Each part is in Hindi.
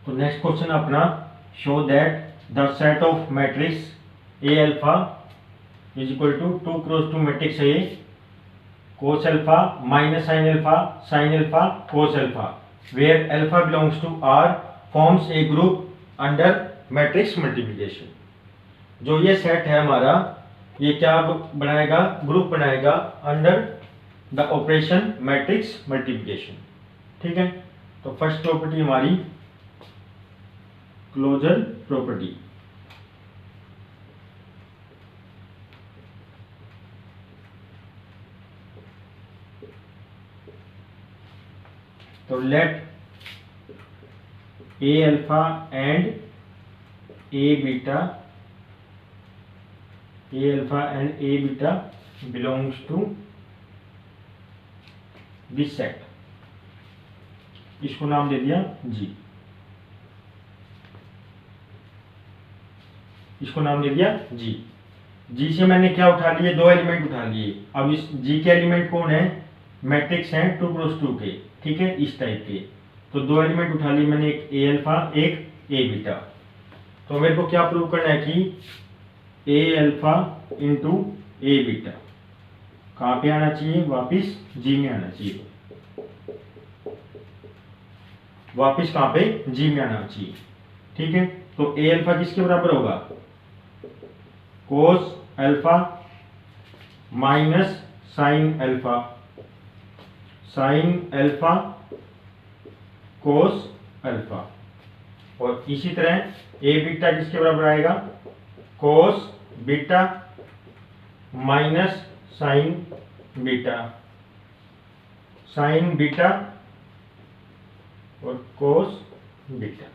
तो नेक्स्ट क्वेश्चन अपना, show that the set of matrix A alpha is equal to 2 cross 2 matrix A cos alpha minus sin alpha cos alpha where alpha belongs to R forms a group under matrix multiplication। जो ये सेट है हमारा, ये क्या बनाएगा, ग्रुप बनाएगा under the operation matrix multiplication. ठीक है, तो फर्स्ट प्रॉपर्टी हमारी क्लोजर प्रॉपर्टी। तो let A alpha and A beta belongs to this set. इसको नाम दे दिया जी, इसको नाम दे दिया जी। जी से मैंने क्या उठा लिए, 2 एलिमेंट उठा लिए। अब इस जी के एलिमेंट कौन है, मैट्रिक्स हैं 2 क्रॉस 2 के, ठीक है, इस टाइप के। तो 2 एलिमेंट उठा लिए मैंने, एक ए अल्फा एक ए बीटा। तो मेरे को क्या प्रूव करना है कि ए अल्फा इंटू ए बीटा कहाँ पे आना चाहिए, वापिस जी में आना चाहिए, वापिस कहाँ पे, जी में आना चाहिए। ठीक है, तो ए अल्फा किसके बराबर होगा, कोस alpha minus sine alpha, sine alpha cos alpha. और इसी तरह ए बीटा किसके बराबर आएगा, कोस beta minus sine beta, sine beta और कोस बीटा।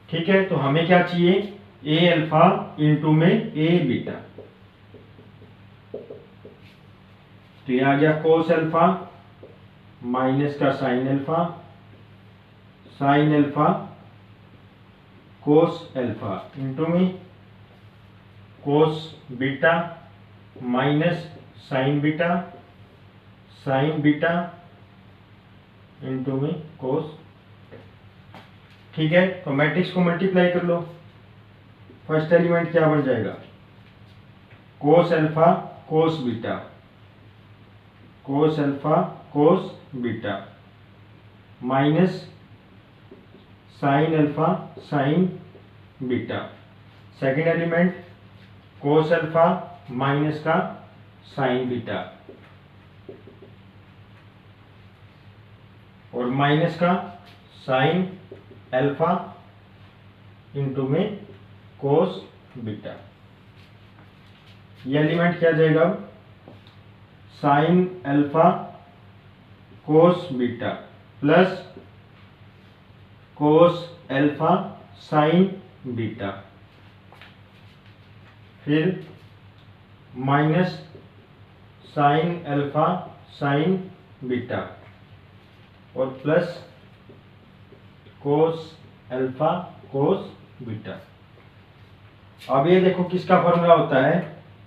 ठीक है, तो हमें क्या चाहिए, ए अल्फा इंटू में ए बीटा। तो ये आ गया कोस अल्फा माइनस का sine alpha, sine alpha cos alpha into में cos beta minus sine beta, sine beta into में कोस। ठीक है, तो मैट्रिक्स को मल्टीप्लाई कर लो। फर्स्ट एलिमेंट क्या बन जाएगा, cos alpha cos beta, cos alpha cos beta minus sine alpha sine beta. Second element cos alpha minus का साइन बीटा और माइनस का साइन अल्फा इंटू में कोस बीटा। ये एलिमेंट क्या जाएगा, sine alpha cos beta plus cos alpha sine beta, फिर minus sine alpha sine beta और plus cos alpha cos beta. अब ये देखो किसका फॉर्मूला होता है,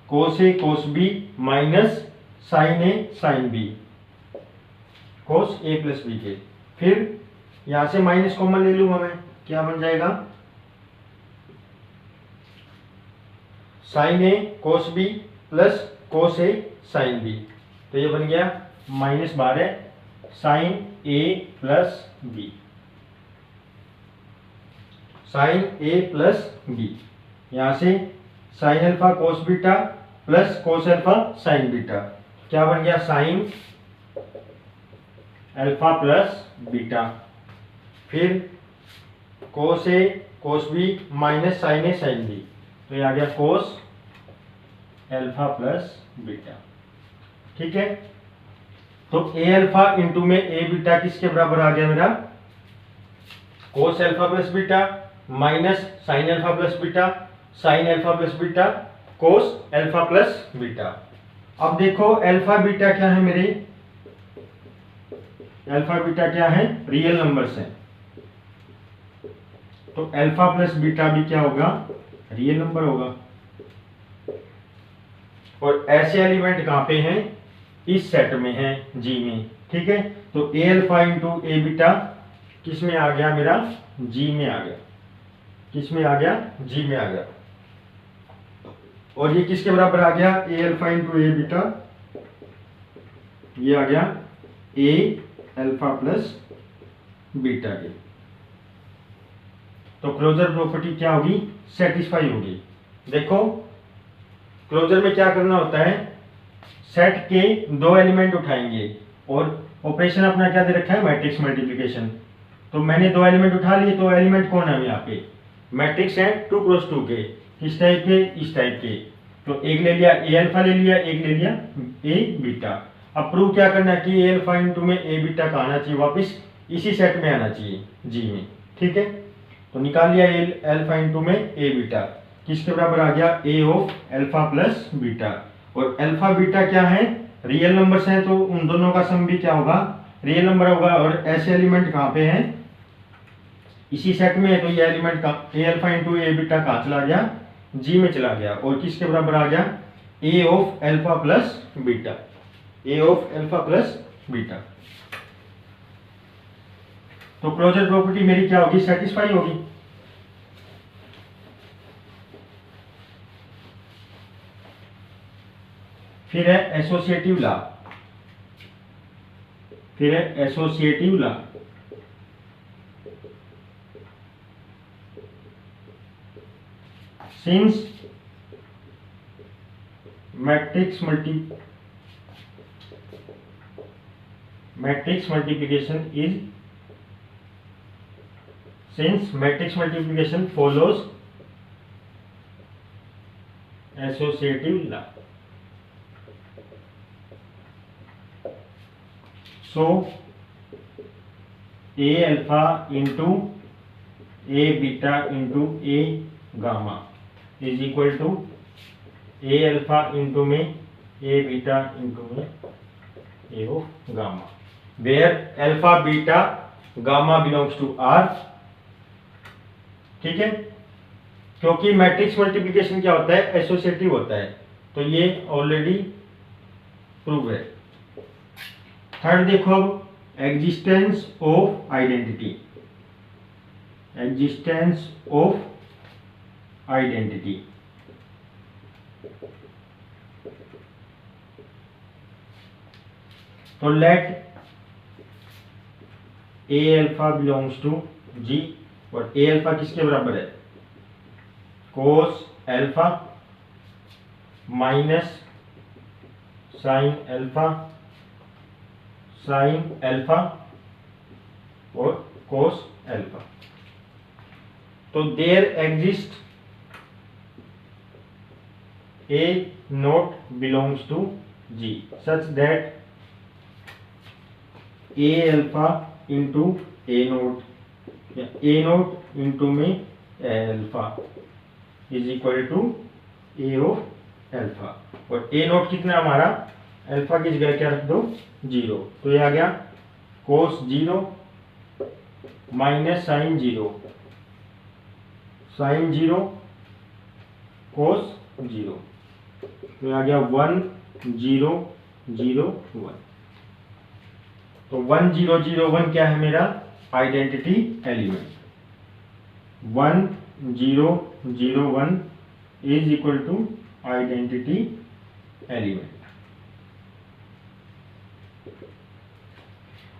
cos A cos B minus sign A sine B, cos A plus B के। फिर यहां से माइनस कॉमन ले लूंगा मैं, क्या बन जाएगा, साइन ए कोस बी प्लस कोस ए साइन बी। तो ये बन गया माइनस 12 साइन ए प्लस बी, साइन ए प्लस बी। यहां से sign alpha cos beta plus cos alpha sine beta, क्या बन गया, साइन अल्फा प्लस बीटा। फिर कोस A cos B minus sign A sine B, तो ये आ गया कोस अल्फा प्लस बीटा। ठीक है, तो ए अल्फा इंटू में ए बीटा किसके बराबर आ गया मेरा, cos alpha plus beta minus sine alpha plus beta, sine alpha plus beta cos alpha plus beta. अब देखो अल्फा बीटा क्या है मेरे, अल्फा बीटा क्या है, रियल नंबर्स हैं, तो अल्फा प्लस बीटा भी क्या होगा, रियल नंबर होगा। और ऐसे एलिमेंट कहां पे हैं, इस सेट में है, जी में। ठीक है, तो ए अल्फा इंटू ए बीटा किस में आ गया मेरा, जी में आ गया। किस में आ गया, जी में आ गया। और ये किसके बराबर आ गया, ए अल्फा इंटू ए बीटा, ये आ गया ए अल्फा प्लस बीटा के। तो क्लोजर प्रॉपर्टी क्या होगी, सेटिस्फाई होगी। देखो क्लोजर में क्या करना होता है, सेट के दो एलिमेंट उठाएंगे और ऑपरेशन अपना क्या दे रखा है, मैट्रिक्स मल्टीप्लिकेशन। तो मैंने दो एलिमेंट उठा लिए, तो एलिमेंट कौन है यहाँ पे, मैट्रिक्स है 2 क्रॉस 2 के, किस टाइप के, इस टाइप के। तो एक ले लिया ए अल्फा, ले लिया एक ले लिया ए बीटा। अब प्रूव क्या करना है कि ए अल्फा इंटू में ए बीटा का आना चाहिए, वापस इसी सेट में आना चाहिए जी में, ठीक है। तो निकाल लिया ए अल्फा इंटू में ए बीटा, किसके बराबर आ गया, A of alpha plus beta. और अल्फा बीटा क्या है, रियल नंबर्स हैं, तो उन दोनों का सम भी क्या होगा, रियल नंबर होगा। और ऐसे एलिमेंट कहाँ पे हैं, इसी सेट में है। तो ये एलिमेंट का ए अल्फा इंटू ए बीटा कहाँ चला गया, जी में चला गया। और किसके बराबर आ गया, A of alpha plus beta, A of alpha plus beta. तो क्लोजर प्रॉपर्टी मेरी क्या होगी, सेटिस्फाई होगी। फिर है एसोसिएटिव लॉ, फिर है associative law. Since matrix multiplication follows associative law, so a alpha into a beta into a gamma is equal to a alpha into में a beta into में a of gamma, where alpha beta gamma belongs to R, ठीक है। क्योंकि मैट्रिक्स मल्टीप्लिकेशन क्या होता है, एसोसिएटिव होता है, तो ये ऑलरेडी प्रूव है। थर्ड देखो अब, existence of identity, existence of identity. तो let A alpha belongs to G, और ए अल्फा किसके बराबर है, cos alpha minus sine alpha, sine alpha और कोस अल्फा। तो there exist A naught belongs to G such that A alpha into A naught या A naught into में alpha is equal to A of alpha। और A naught कितना हमारा, अल्फा की जगह क्या रख दो, 0। तो ये आ गया cos 0 minus sine 0, sine 0 cos 0, तो आ गया 1 0 0 1। तो 1 0 0 1 क्या है मेरा, identity element. 1 0 0 1 is equal to identity element.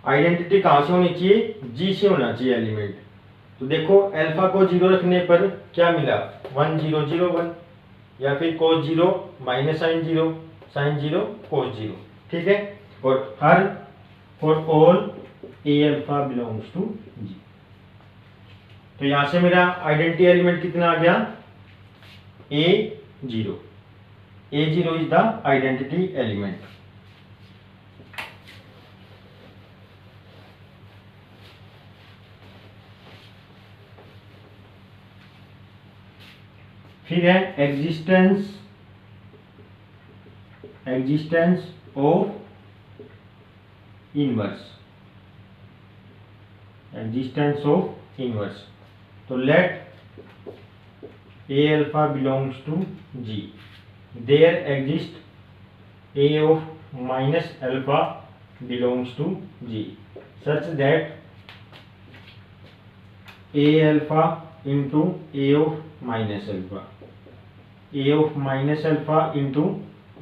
Identity कहां से होनी चाहिए, जी से होना चाहिए एलिमेंट। तो देखो अल्फा को 0 रखने पर क्या मिला, 1 0 0 1, या फिर cos 0 minus sine 0, sine 0 cos 0, ठीक है। और हर for all A alpha belongs to G. तो यहां से मेरा आइडेंटिटी एलिमेंट कितना आ गया, A0, A0 is the identity element. फिर है existence of inverse, existence of inverse. तो let A alpha belongs to G, there exist A of minus alpha belongs to G such that A alpha into A of minus alpha, A of minus alpha into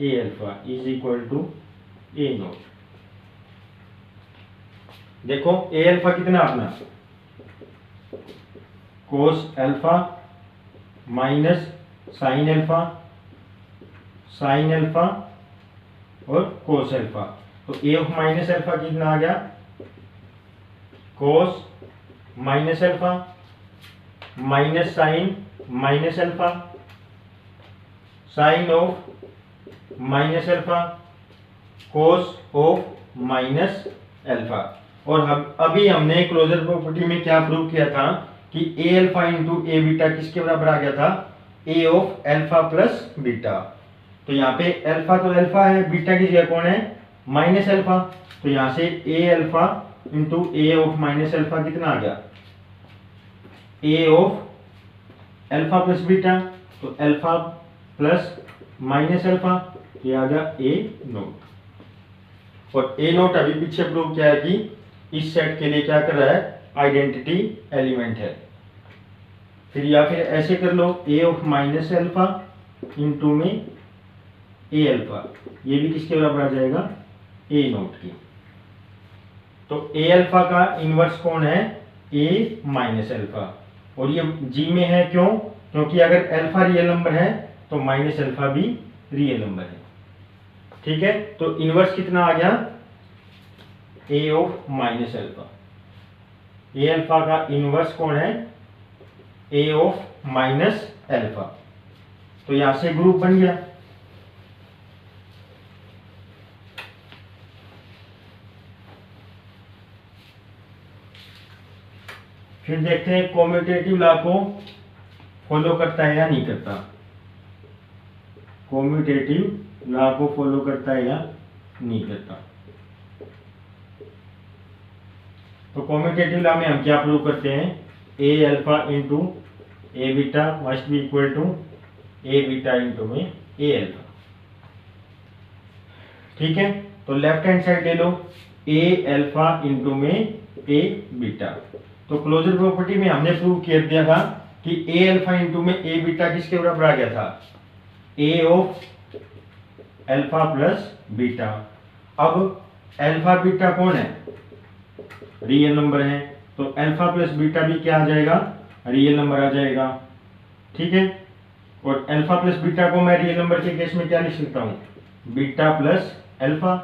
A alpha is equal to A naught. देखो ए अल्फा कितना अपना cos alpha minus sine alpha, sine alpha और कोस अल्फा। तो ए ऑफ माइनस अल्फा कितना आ गया cos minus alpha minus sine minus alpha, sine of minus alpha cos of minus alpha. और अभी हमने क्लोजर प्रॉपर्टी में क्या प्रूव किया था कि ए अल्फा इंटू ए बीटा किसके बराबर आ गया था ए ऑफ अल्फा प्लस बीटा। तो यहाँ पे अल्फा तो अल्फा है, बीटा की जगह कौन है माइनस अल्फा। तो यहाँ से A alpha into A of minus alpha कितना आ गया A of alpha plus beta. तो अल्फा प्लस माइनस अल्फा ये आ गया ए नोट। और ए नोट अभी पीछे प्रूव किया है कि इस सेट के लिए क्या कर रहा है आइडेंटिटी एलिमेंट है। फिर या फिर ऐसे कर लो ए ऑफ माइनस अल्फा इंटू में ए अल्फा, ये भी किसके बराबर आ जाएगा ए नोट की। तो ए अल्फा का इनवर्स कौन है ए माइनस अल्फा। और ये जी में है क्यों, क्योंकि अगर अल्फा रियल नंबर है तो माइनस अल्फा भी रियल नंबर है। ठीक है, तो इनवर्स कितना आ गया A of minus alpha. A alpha का इनवर्स कौन है ए ऑफ माइनस अल्फा। तो यहां से ग्रुप बन गया। फिर देखते हैं कॉम्यूटेटिव लॉ को फॉलो करता है या नहीं करता। कॉम्यूटेटिव लॉ को फॉलो करता है या नहीं करता। तो कॉम्यूटेटिव लॉ में हम क्या प्रूव करते हैं A alpha into A beta must be equal to A beta into में ए अल्फा। ठीक है, तो लेफ्ट हैंड साइड ले लो ए अल्फा इंटू में ए बीटा। तो क्लोजर प्रॉपर्टी में हमने प्रूव कर दिया था कि ए अल्फा इंटू में ए बीटा किसके बराबर आ गया था ए ऑफ अल्फा प्लस बीटा। अब अल्फा बीटा कौन है रियल नंबर है, तो अल्फा प्लस बीटा भी क्या आ जाएगा रियल नंबर आ जाएगा। ठीक है, और अल्फा प्लस बीटा को मैं रियल नंबर के केस में क्या लिख सकता हूँ बीटा प्लस अल्फा,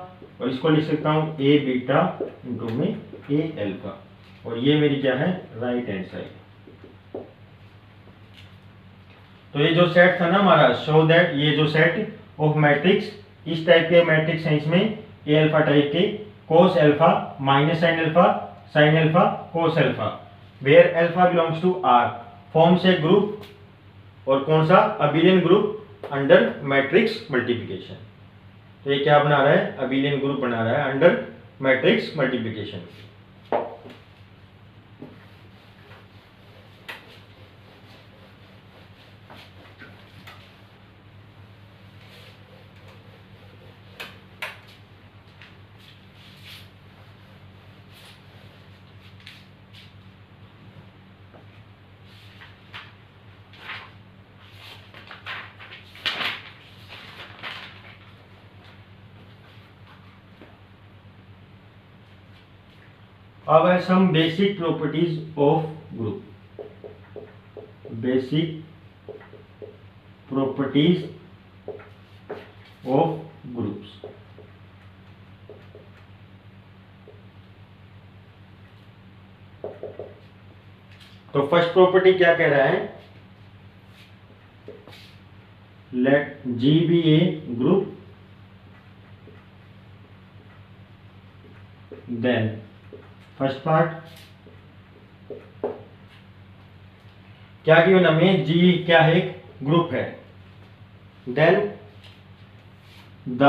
और इसको लिख सकता हूँ ए बीटा इंटू में ए अल्फा। और ये मेरी क्या है राइट हैंड साइड। तो ये जो सेट था ना हमारा शो दैट ये जो सेट ऑफ मैट्रिक्स इस टाइप के मैट्रिक्स हैं, इसमें ए अल्फा टाइप के cos alpha minus sine alpha cos alpha where alpha belongs to R forms a group. और कौन सा abelian group under matrix multiplication. तो ये क्या बना रहा है अबिलियन ग्रुप बना रहा है अंडर मैट्रिक्स मल्टीप्लिकेशन। अब है some basic properties of group. Basic properties of groups. तो फर्स्ट प्रॉपर्टी क्या कह रहा है let G be a group then first part क्या गिवन हमें जी क्या है ग्रुप है। Then the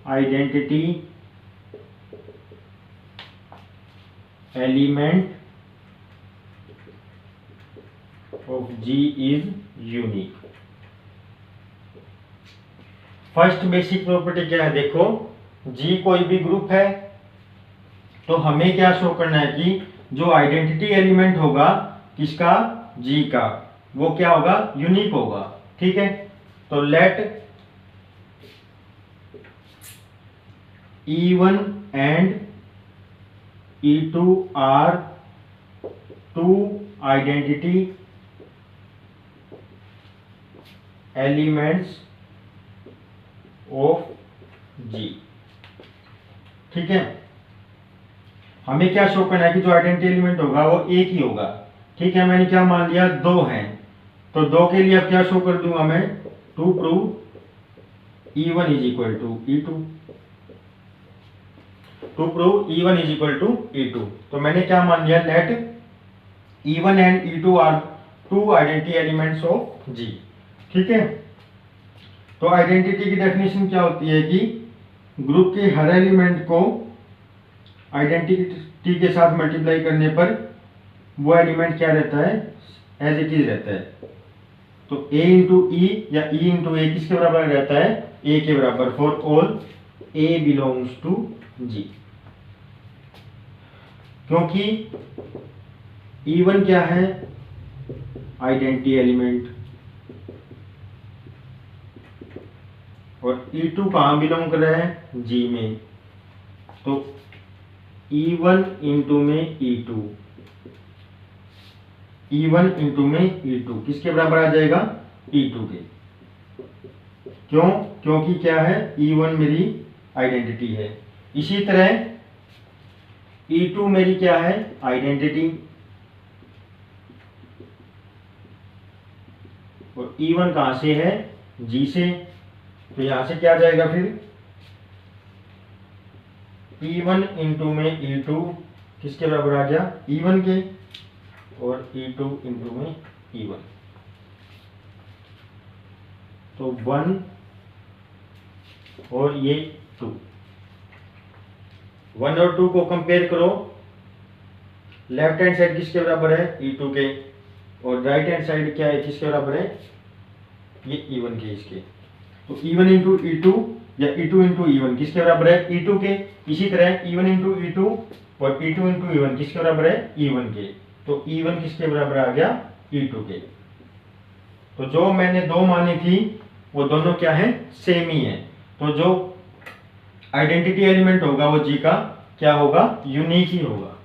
identity element of G is unique. First basic property क्या है देखो जी कोई भी ग्रुप है तो हमें क्या शो करना है कि जो आइडेंटिटी एलिमेंट होगा किसका, जी का, वो क्या होगा, यूनिक होगा। ठीक है, तो late E1 and E2 are two identity elements of G। ठीक है, हमें क्या शो करना है कि जो आइडेंटिटी एलिमेंट होगा वो एक ही होगा। ठीक है, मैंने क्या मान लिया, दो हैं, तो दो के लिए अब क्या शो कर दूंगा मैं, to prove E1 is equal to E2, to prove E1 is equal to E2। तो मैंने क्या मान लिया, let E1 and E2 are two identity elements of G। ठीक है, तो आइडेंटिटी की डेफिनेशन क्या होती है कि ग्रुप के हर एलिमेंट को आइडेंटिटी के साथ मल्टीप्लाई करने पर वो एलिमेंट क्या रहता है, एज इट इज रहता है। तो A इंटू ई या E इंटू ए किसके बराबर रहता है, A के बराबर, for all A belongs to G। क्योंकि E1 क्या है, आइडेंटिटी एलिमेंट, और E2 कहाँ बिलोंग कर रहा है, G में। तो E1 इंटू में E2, E1 इंटू में E2 किसके बराबर आ जाएगा, E2 के। क्यों, क्योंकि क्या है, E1 मेरी आइडेंटिटी है। इसी तरह E2 मेरी क्या है, आइडेंटिटी, और E1 कहां से है, G से। तो यहां से क्या आ जाएगा फिर, E1 इंटू में E2 किसके बराबर आ गया, E1 के, और E2 इंटू में E1। तो 1 और ये 2, 1 और 2 को कंपेयर करो, लेफ्ट हैंड साइड किसके बराबर है, E2 के, और राइट हैंड साइड क्या है, किसके बराबर है, ये E1 के, इसके। तो E1 इंटू E2 या E2 इंटू E1 किसके बराबर है, E2 के। इसी तरह E1 इंटू E2 और E2 इंटू E1 किसके बराबर है, E1 के। तो E1 किसके बराबर आ गया, E2 के। तो जो मैंने दो मानी थी वो दोनों क्या है, सेम ही है। तो जो आइडेंटिटी एलिमेंट होगा वो G का क्या होगा, यूनिक ही होगा।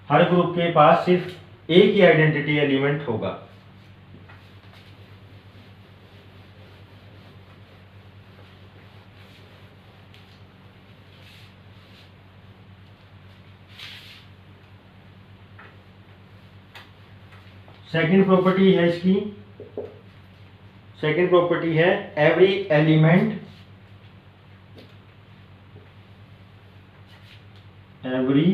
हर ग्रुप के पास सिर्फ एक ही आइडेंटिटी एलिमेंट होगा। सेकंड प्रॉपर्टी है इसकी, सेकंड प्रॉपर्टी है every element, every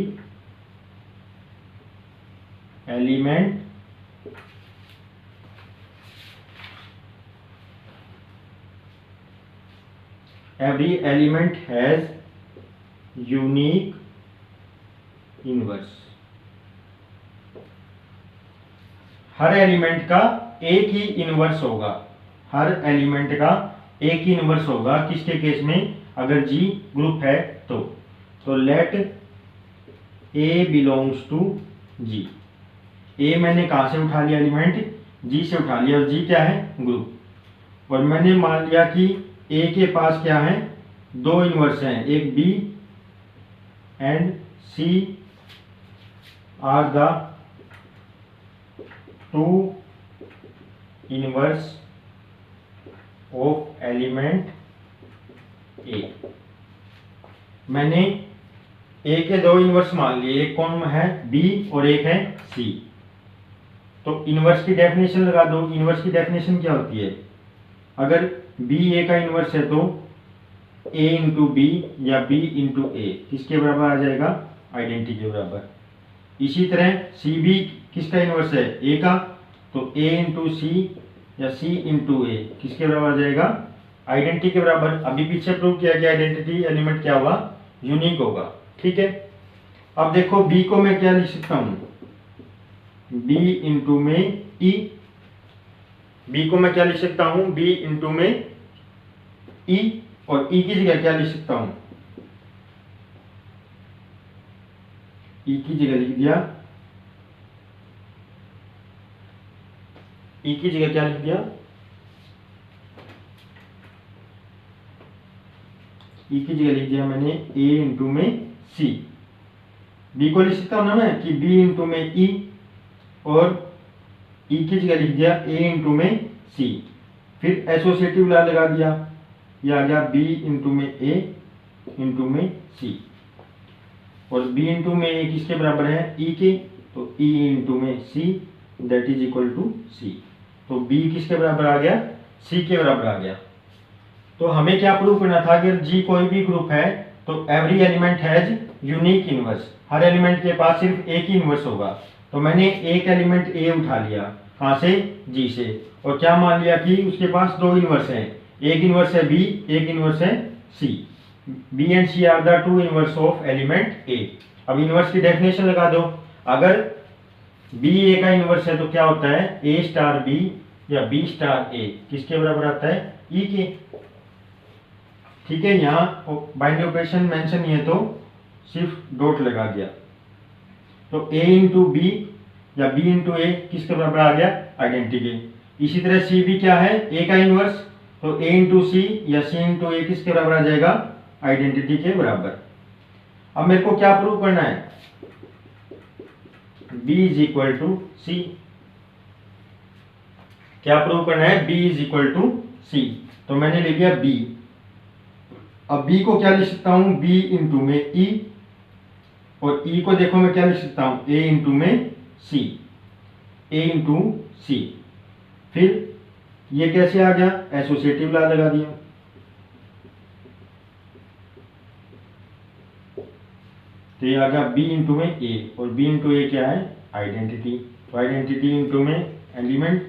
element every element has unique inverse। Her element का एक ही इनवर्स होगा, हर एलिमेंट का एक ही इनवर्स होगा। किसके केस में, अगर G ग्रुप है तो let A belongs to G। A मैंने कहां से उठा लिया, एलिमेंट G से उठा लिया, और G क्या है, ग्रुप। और मैंने मान लिया कि A के पास क्या है, दो इनवर्स हैं, एक B and C are the two inverse of element A। मैंने A के दो इनवर्स मान लिए, एक कौन है, B और एक है C। तो इनवर्स की डेफिनेशन लगा दो। इनवर्स की डेफिनेशन क्या होती है, अगर B A का इनवर्स है तो A इंटू बी या B इंटू ए किसके बराबर आ जाएगा, आइडेंटिटी के बराबर। इसी तरह सी बी किसका इनवर्स है, A का, तो A इंटू सी या C इंटू ए किसके बराबर आ जाएगा, आइडेंटिटी के बराबर। अभी पीछे प्रूव किया गया आइडेंटिटी एलिमेंट क्या होगा, यूनिक होगा। ठीक है, अब देखो B को मैं क्या लिख सकता हूँ, B इंटू में E। B को मैं क्या लिख सकता हूँ, B इंटू में E, और E की जगह क्या लिख सकता हूँ, ई की जगह लिख दिया, ई की जगह क्या लिख दिया, ई की जगह लिख दिया मैंने ए इंटू में सी। बी को लिख सकता हूं ना मैं कि बी इंटू में ई, और ई की जगह लिख दिया ए इंटू में सी। फिर एसोसिएटिव लॉ लगा दिया, ये आ गया बी इंटू में ए इंटू में सी, और बी इंटू में ए किसके बराबर है, ई के, तो ई इंटू में C that is equal to C. तो बी किसके बराबर आ गया, सी के बराबर आ गया। तो हमें क्या प्रूव करना था, अगर जी कोई भी ग्रुप है तो every element has unique inverse, her element के पास सिर्फ एक ही इनवर्स होगा। तो मैंने एक एलिमेंट ए उठा लिया, कहाँ से, जी से, और क्या मान लिया कि उसके पास दो इनवर्स हैं, एक इनवर्स है बी, एक इनवर्स है C. B and C are the two inverse of element A. अब इनवर्स की डेफिनेशन लगा दो, अगर बी ए का इनवर्स है तो क्या होता है, ए स्टार बी या बी स्टार ए किसके बराबर आता है, ई के। ठीक है, यहाँ बाइनरी ऑपरेशन मेंशन नहीं है तो सिर्फ डॉट लगा दिया। तो ए इंटू बी या बी इंटू ए किसके बराबर आ गया, आइडेंटिटी। इसी तरह सी भी क्या है, ए का इनवर्स, तो ए इंटू सी या सी इंटू ए किसके बराबर आ जाएगा, आइडेंटिटी के बराबर। अब मेरे को क्या प्रूव करना है, b इज इक्वल टू सी। क्या प्रूव करना है, b is equal to C. तो मैंने ले लिया b। अब b को क्या लिख सकता हूं, b इंटू में e, और e को देखो मैं क्या लिख सकता हूं, a इंटू में c, a इंटू सी। फिर ये कैसे आ गया, एसोसिएटिव लॉ लगा दिया। तो ये आ गया b इंटू में a, और b इंटू ए क्या है, आइडेंटिटी। तो आइडेंटिटी इंटू में एलिमेंट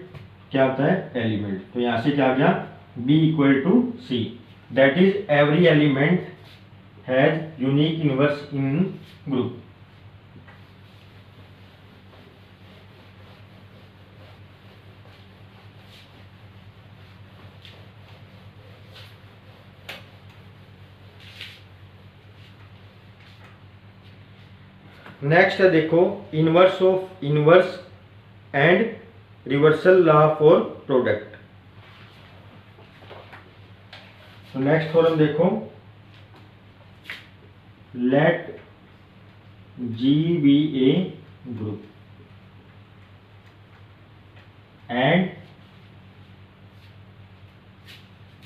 क्या होता है, एलिमेंट। तो यहां से क्या आ गया, b equal to C, that is every element has unique inverse in group. Next है देखो, inverse of inverse and reversal law for product. तो नेक्स्ट फॉर्म देखो, let G be a group and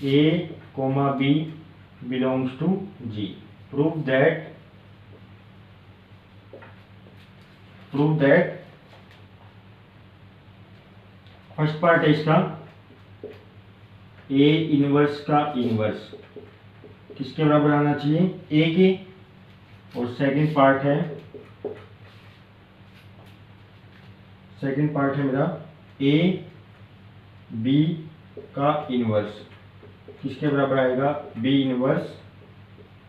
A comma b belongs to G. Prove that first part है इसका, ए इनवर्स का इनवर्स किसके बराबर आना चाहिए, ए के, और सेकंड पार्ट है मेरा ए बी का इनवर्स किसके बराबर आएगा, बी इनवर्स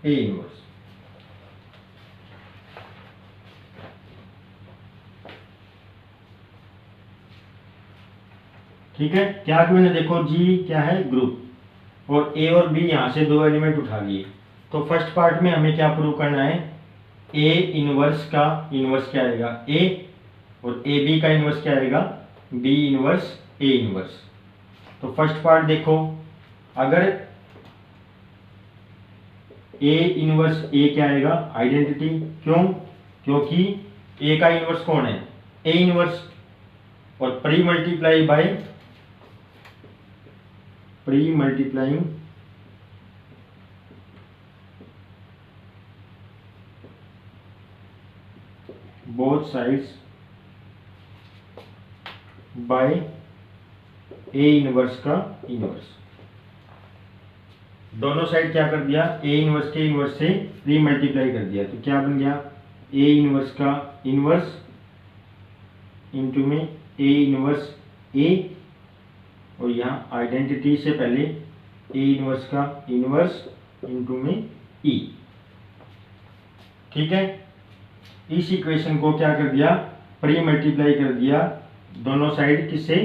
ए इनवर्स। ठीक है, क्या कि मैंने देखो जी क्या है, ग्रुप, और ए और बी यहां से दो एलिमेंट उठा लिए। तो फर्स्ट पार्ट में हमें क्या प्रूव करना है, ए इनवर्स का इनवर्स क्या आएगा, ए, और ए बी का इनवर्स क्या आएगा, बी इनवर्स ए इनवर्स। तो फर्स्ट पार्ट देखो, अगर ए इनवर्स ए क्या आएगा, आइडेंटिटी, क्यों, क्योंकि ए का इनवर्स कौन है, ए इनवर्स, और pre multiplying both sides by A inverse का इनवर्स। दोनों साइड क्या कर दिया, ए इनवर्स के इनवर्स से प्री मल्टीप्लाई कर दिया। तो क्या बन गया, ए इनवर्स का इनवर्स इंटू में ए इनवर्स ए, और यहाँ आइडेंटिटी से पहले ए इनवर्स का इनवर्स इंटू में ई। ठीक है, इस इक्वेशन को क्या कर दिया, प्री मल्टीप्लाई कर दिया दोनों साइड किससे,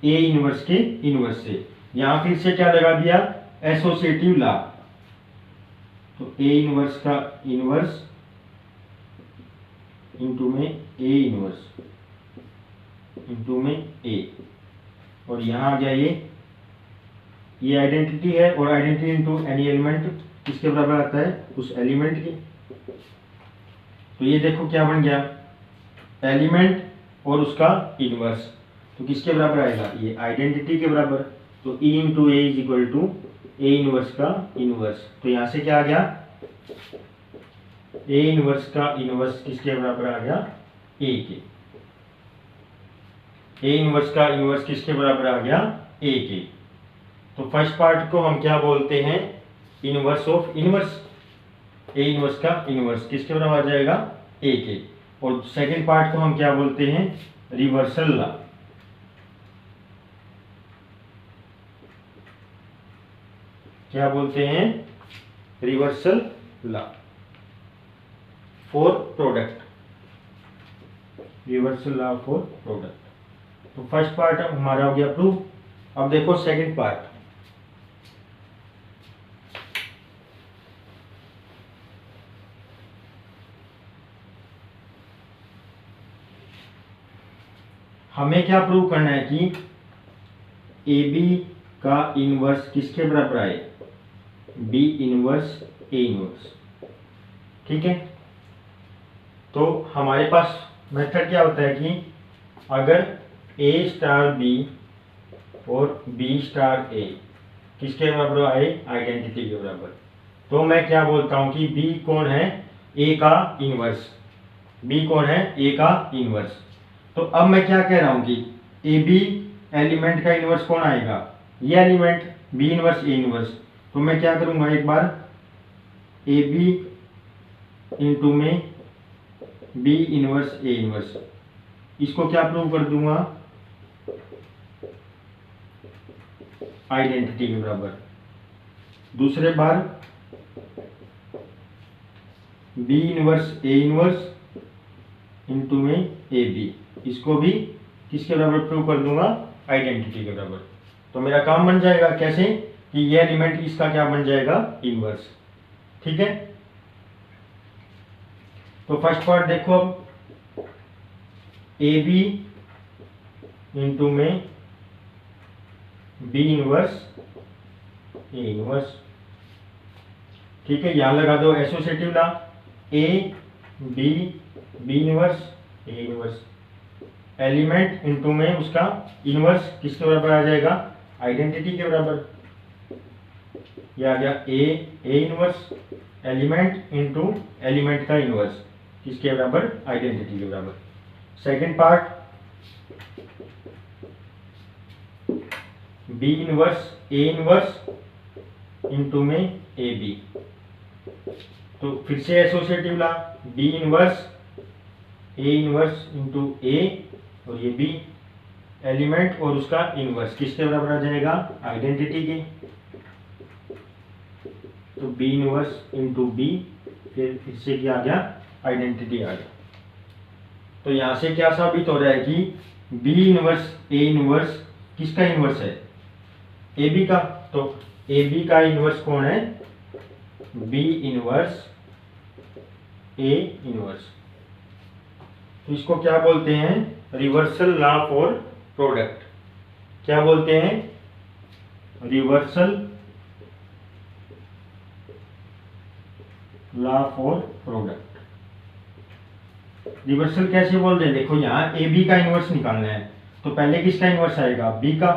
ए इनवर्स के इनवर्स से। यहां फिर से क्या लगा दिया, एसोसिएटिव लॉ। तो ए इनवर्स का इनवर्स इंटू में ए इनवर्स इंटू में ए, और यहाँ आ गया ये आइडेंटिटी है, और आइडेंटिटी इंटू एनी एलिमेंट किसके बराबर आता है, उस एलिमेंट के। तो ये देखो क्या बन गया, एलिमेंट और उसका इनवर्स, तो किसके बराबर आएगा, ये आइडेंटिटी के बराबर। तो E into A is equal to A inverse का इनवर्स। तो यहाँ से क्या आ गया, ए इनवर्स का इनवर्स किसके बराबर आ गया, ए के। ए इनवर्स का इनवर्स किसके बराबर आ गया, ए के। तो फर्स्ट पार्ट को हम क्या बोलते हैं, inverse of inverse. A inverse का इनवर्स किसके बराबर आ जाएगा, ए के। और सेकंड पार्ट को हम क्या बोलते हैं, रिवर्सल लॉ। क्या बोलते हैं, reversal law for product, reversal law for product. तो फर्स्ट पार्ट हमारा हो गया प्रूफ। अब देखो सेकंड पार्ट, हमें क्या प्रूव करना है कि ए बी का इनवर्स किसके बराबर आए, बी इनवर्स ए इनवर्स। ठीक है, तो हमारे पास मेथड क्या होता है कि अगर ए स्टार बी और बी स्टार ए किसके बराबर आए, आइडेंटिटी के बराबर, तो मैं क्या बोलता हूं कि बी कौन है, ए का इनवर्स। बी कौन है, ए का इनवर्स। तो अब मैं क्या कह रहा हूं कि ए बी एलिमेंट का इनवर्स कौन आएगा, ये element B inverse A inverse. तो मैं क्या करूंगा, एक बार ए बी इंटू में बी इनवर्स ए इनवर्स, इसको क्या प्रूव कर दूंगा, आइडेंटिटी के बराबर। दूसरे बार B inverse A inverse into में ए बी, इसको भी किसके बराबर प्रूव कर दूंगा, आइडेंटिटी के बराबर। तो मेरा काम बन जाएगा कैसे, कि ये एलिमेंट इसका क्या बन जाएगा, इनवर्स। ठीक है, तो फर्स्ट पार्ट देखो, अब ए बी इंटू में बी इनवर्स ए इनवर्स। ठीक है, यहां लगा दो associative law, A B B inverse A inverse, element into में उसका इनवर्स किसके बराबर आ जाएगा, आइडेंटिटी के बराबर। यह आ गया A inverse, element into element का इनवर्स किसके बराबर, आइडेंटिटी के बराबर। Second part B inverse A inverse into में ए बी, तो फिर से associative law, B inverse A inverse into A, और ये बी एलिमेंट और उसका इनवर्स किसके बराबर आ जाएगा, आइडेंटिटी के। तो बी इनवर्स इंटू बी, फिर से क्या आ गया, आइडेंटिटी आ गया। तो यहां से क्या साबित हो रहा है कि बी इनवर्स ए इनवर्स किसका इनवर्स है, ए बी का। तो ए बी का इनवर्स कौन है, बी इनवर्स ए इनवर्स। तो इसको क्या बोलते हैं, रिवर्सल लॉ फॉर प्रोडक्ट। क्या बोलते हैं, reversal law for product. Reversal कैसे बोलते हैं, देखो यहाँ ए बी का इनवर्स निकालना है, तो पहले किसका इनवर्स आएगा, बी का,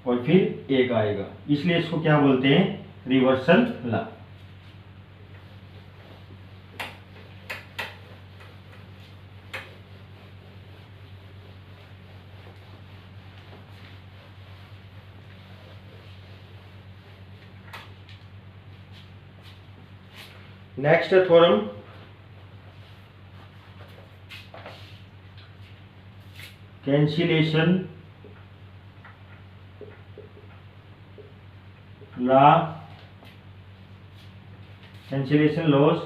और फिर ए का आएगा, इसलिए इसको क्या बोलते हैं, reversal law. Next theorem, cancellation law, cancellation laws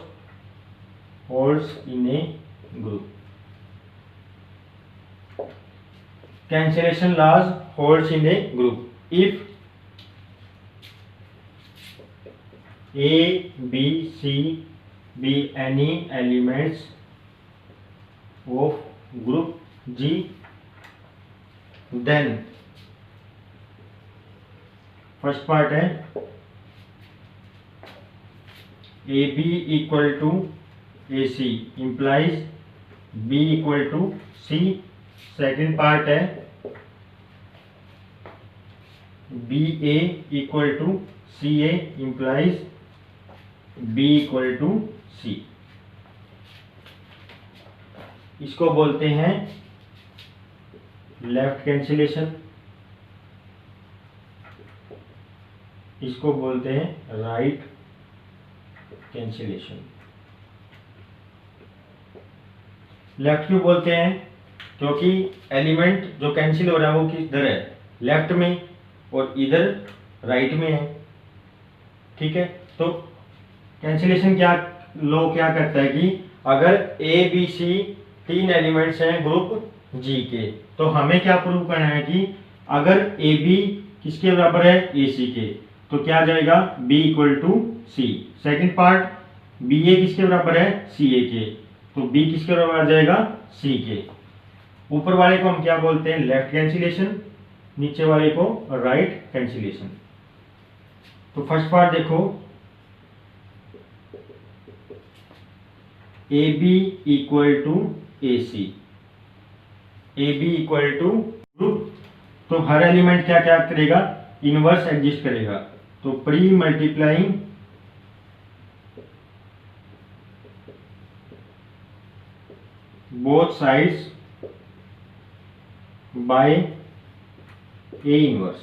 holds in a group. Cancellation laws holds in a group if A, B, C be any elements of group G, then first part है A B equal to A C implies B equal to C. Second part है B A equal to C A implies B equal to C. इसको बोलते हैं लेफ्ट कैंसिलेशन, इसको बोलते हैं राइट कैंसिलेशन। लेफ्ट क्यों बोलते हैं? क्योंकि एलिमेंट जो कैंसिल हो रहा है वो किधर है, लेफ्ट में, और इधर राइट में है। ठीक है, तो कैंसिलेशन क्या लॉ क्या करता है कि अगर ए बी सी तीन एलिमेंट्स हैं ग्रुप जी के, तो हमें क्या प्रूव करना है कि अगर ए बी किसके बराबर है, ए सी के, तो क्या आ जाएगा B equal to C. Second part B A किसके बराबर है, सी ए के, तो बी किसके बराबर आ जाएगा, सी के। ऊपर वाले को हम क्या बोलते हैं, लेफ्ट कैंसिलेशन, नीचे वाले को राइट कैंसिलेशन। तो फर्स्ट पार्ट देखो, A B equal to A C, A B equal to group, तो हर एलिमेंट क्या क्या करेगा, इनवर्स एग्जिस्ट करेगा। तो pre multiplying both sides by A inverse,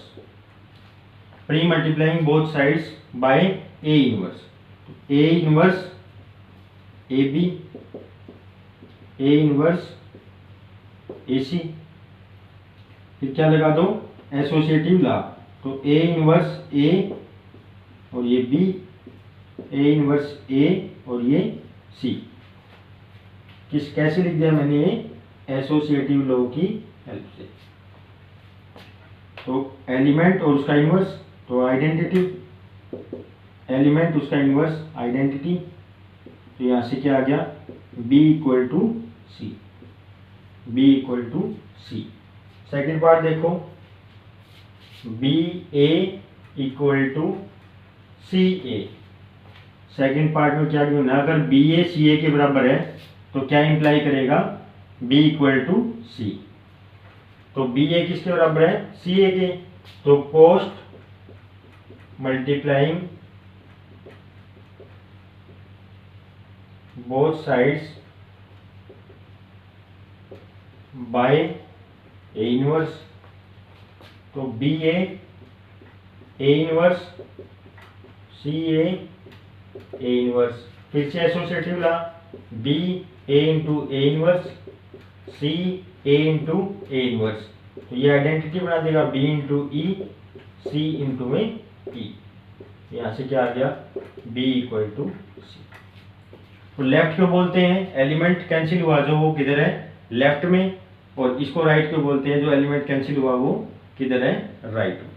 pre multiplying both sides by A inverse. A inverse A B, A inverse A C, फिर क्या लगा दो, एसोसिएटिव ला, तो ए इनवर्स ए और ये बी, ए इनवर्स ए और ये सी। कैसे लिख दिया मैंने, एसोसिएटिव लॉ की हेल्प से। तो एलिमेंट और उसका इनवर्स, तो आइडेंटिटी, एलिमेंट उसका इनवर्स आइडेंटिटी, तो यहां से क्या आ गया, b equal to C, b equal to C. Second part देखो, B A equal to C A. Second part में क्या होना, अगर बी ए सी ए के बराबर है तो क्या इंप्लाई करेगा, b इक्वल टू सी। तो बी ए किसके बराबर है, सी ए के, तो post multiplying both sides by A inverse, तो B A inverse C A inverse, फिर से associative law, B A into A inverse C A into A inverse, तो ये आइडेंटिटी बना देगा B into E C into में ई। यहां से क्या आ गया, बी इक्वल टू सी। तो लेफ्ट क्यों बोलते हैं, एलिमेंट कैंसिल हुआ जो वो किधर है, लेफ्ट में, और इसको राइट क्यों बोलते हैं, जो एलिमेंट कैंसिल हुआ वो किधर है, राइट में।